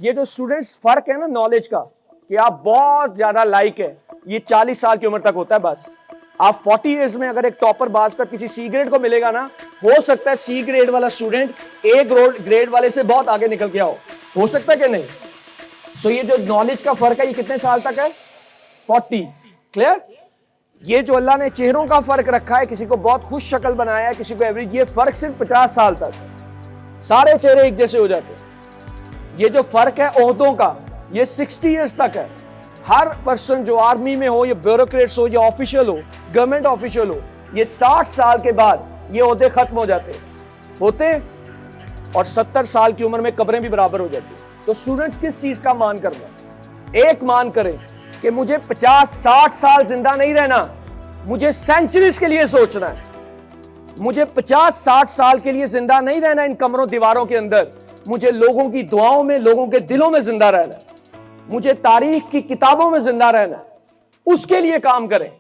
ये जो स्टूडेंट्स फर्क है ना नॉलेज का, कि आप बहुत ज्यादा लाइक है, ये 40 साल की उम्र तक होता है बस। आप 40 इयर्स में अगर एक टॉपर बाज कर किसी सी ग्रेड को मिलेगा ना, हो सकता है सी ग्रेड वाला स्टूडेंट ए ग्रेड वाले से बहुत आगे निकल गया हो सकता है कि नहीं। सो ये जो नॉलेज का फर्क है ये कितने साल तक है? 40। क्लियर? ये जो अल्लाह ने चेहरों का फर्क रखा है, किसी को बहुत खुश शक्ल बनाया है, किसी को एवरेज, ये फर्क सिर्फ 50 साल तक, सारे चेहरे एक जैसे हो जाते हैं। ये जो फर्क है ओहदों का, ये 60 इयर्स तक है। हर पर्सन जो आर्मी में हो या ब्यूरोक्रेट्स हो या ऑफिशियल हो, गवर्नमेंट ऑफिशियल हो, ये 60 साल के बाद ये ओहदे खत्म हो जाते होते, और 70 साल की उम्र में कब्रें भी बराबर हो जाती। तो स्टूडेंट्स किस चीज का मान करना है? एक मान करें कि मुझे 50-60 साल जिंदा नहीं रहना, मुझे सेंचुरीज के लिए सोचना है। मुझे 50-60 साल के लिए जिंदा नहीं रहना इन कमरों दीवारों के अंदर, मुझे लोगों की दुआओं में, लोगों के दिलों में जिंदा रहना है, मुझे तारीख की किताबों में जिंदा रहना है। उसके लिए काम करें।